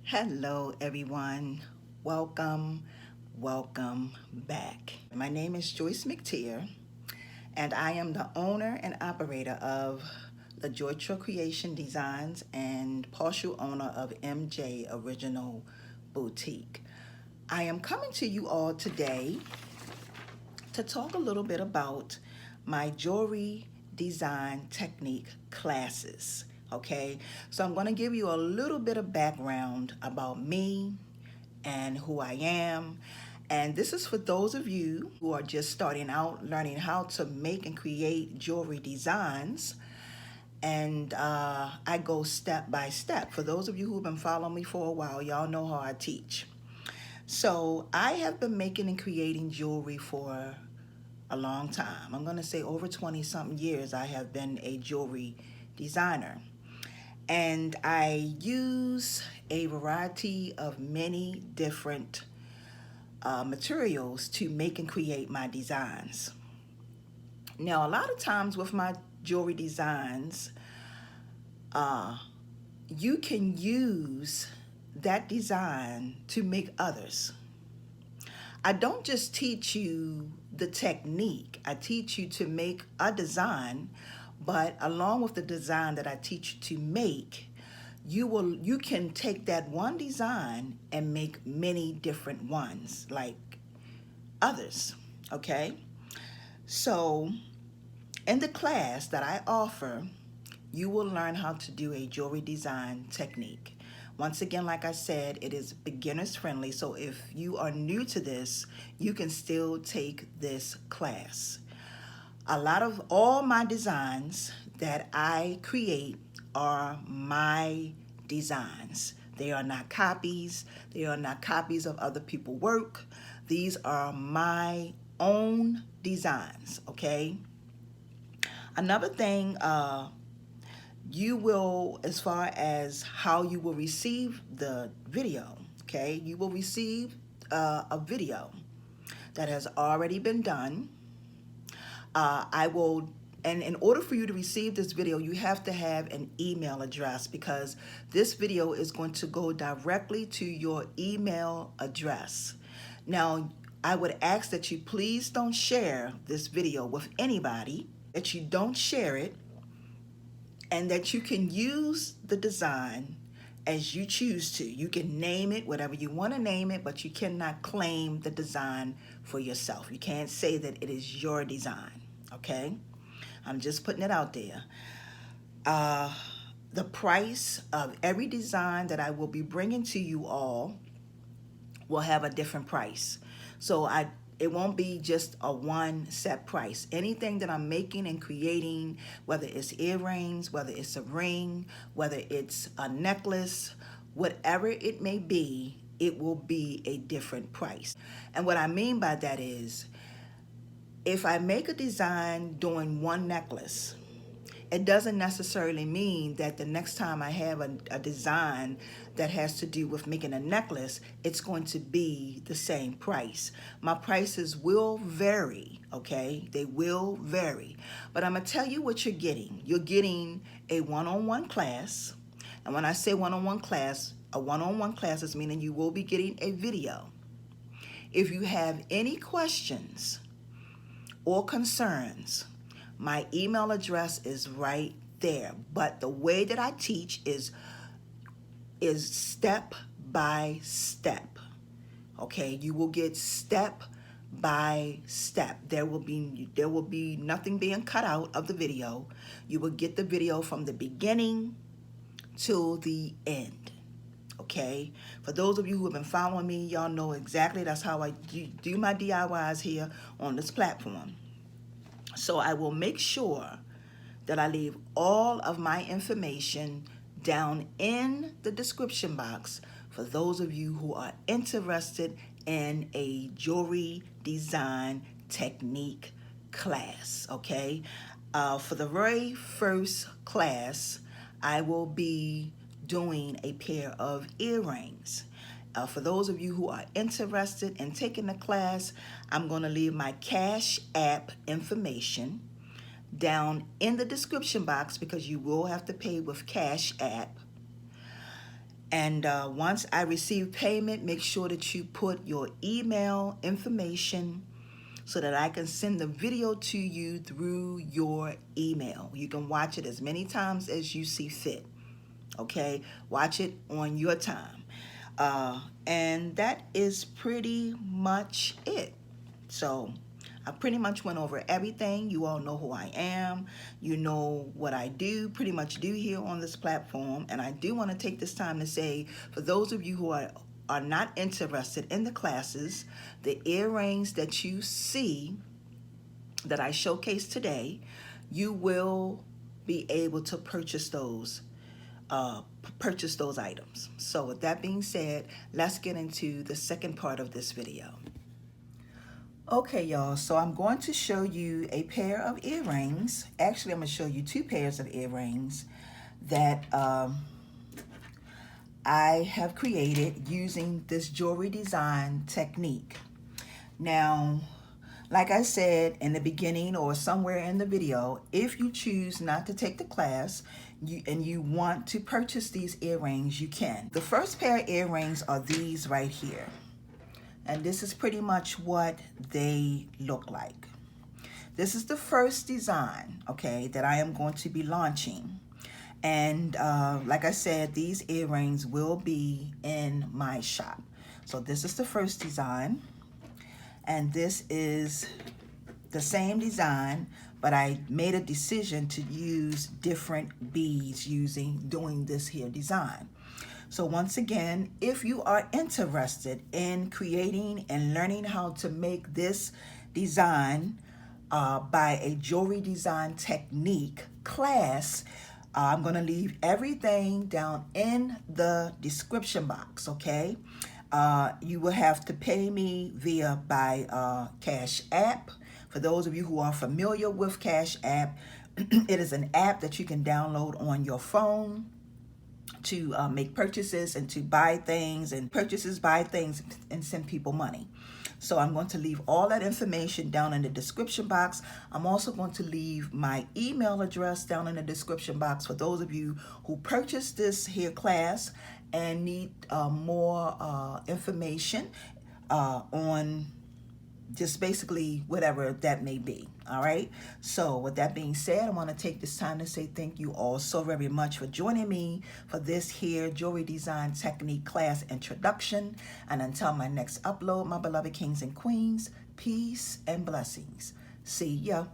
Hello, everyone. Welcome back. My name is Joyce McTeer, and I am the owner and operator of LaJoy Creation Designs and partial owner of MJ Original Boutique. I am coming to you all today to talk a little bit about my jewelry design technique classes. Okay, so I'm going to give you a little bit of background about me and who I am. And this is for those of you who are just starting out learning how to make and create jewelry designs. And I go step by step. For those of you who've been following me for a while, y'all know how I teach. So I have been making and creating jewelry for a long time. I'm going to say over 20 something years I have been a jewelry designer. And I use a variety of many different materials to make and create my designs. Now, a lot of times with my jewelry designs, uh, you can use that design to make others. I don't just teach you the technique, I teach you to make a design, but along with the design that I teach you to make, you can take that one design and make many different ones like others. Okay, so in the class that I offer, you will learn how to do a jewelry design technique. Once again, like I said, it is beginners friendly, so if you are new to this, you can still take this class. A lot of all my designs that I create are my designs. They are not copies. They are not copies of other people's work. These are my own designs, okay? Another thing, you will, as far as how you will receive the video, okay? You will receive a video that has already been done. I will, and in order for you to receive this video, you have to have an email address because this video is going to go directly to your email address. Now, I would ask that you please don't share this video with anybody, that you don't share it, and that you can use the design as you choose to. You can name it whatever you want to name it, but you cannot claim the design for yourself. You can't say that it is your design, okay? I'm just putting it out there. The price of every design that I will be bringing to you all will have a different price. So it won't be just a one set price. Anything that I'm making and creating, whether it's earrings, whether it's a ring, whether it's a necklace, whatever it may be, it will be a different price. And what I mean by that is, if I make a design doing one necklace, it doesn't necessarily mean that the next time I have a design that has to do with making a necklace, it's going to be the same price. My prices will vary, okay? They will vary. But I'm going to tell you what you're getting. You're getting a one-on-one class. And when I say one-on-one class, a one-on-one class is meaning you will be getting a video. If you have any questions or concerns, my email address is right there. But the way that I teach is step by step. Okay, you will get step by step. There will be nothing being cut out of the video. You will get the video from the beginning to the end. Okay, for those of you who have been following me, y'all know exactly that's how I do my DIYs here on this platform. So I will make sure that I leave all of my information down in the description box for those of you who are interested in a jewelry design technique class, okay? For the very first class, I will be doing a pair of earrings. For those of you who are interested in taking the class, I'm going to leave my Cash App information down in the description box because you will have to pay with Cash App. And once I receive payment, make sure that you put your email information so that I can send the video to you through your email. You can watch it as many times as you see fit. Okay, watch it on your time. And that is pretty much it. So I pretty much went over everything. You all know who I am. You know what I do, pretty much do here on this platform. And I do want to take this time to say, for those of you who are not interested in the classes, the earrings that you see that I showcased today, you will be able to purchase those items. So with that being said, let's get into the second part of this video. Okay, y'all, so I'm going to show you a pair of earrings. Actually, I'm going to show you two pairs of earrings that I have created using this jewelry design technique. Now, like I said in the beginning or somewhere in the video, if you choose not to take the class and you want to purchase these earrings, you can. The first pair of earrings are these right here. And this is pretty much what they look like. This is the first design, okay, that I am going to be launching. And like I said, these earrings will be in my shop. So this is the first design. And this is the same design, but I made a decision to use different beads doing this here design. So once again, if you are interested in creating and learning how to make this design by a jewelry design technique class, I'm going to leave everything down in the description box, okay? You will have to pay me by Cash App. For those of you who are familiar with Cash App, it is an app that you can download on your phone to make purchases and to buy things and buy things and send people money. So I'm going to leave all that information down in the description box. I'm also going to leave my email address down in the description box for those of you who purchase this here class and need more information on just basically whatever that may be. All right. So with that being said, I want to take this time to say thank you all so very much for joining me for this here jewelry design technique class introduction. And until my next upload, my beloved kings and queens, peace and blessings. See ya.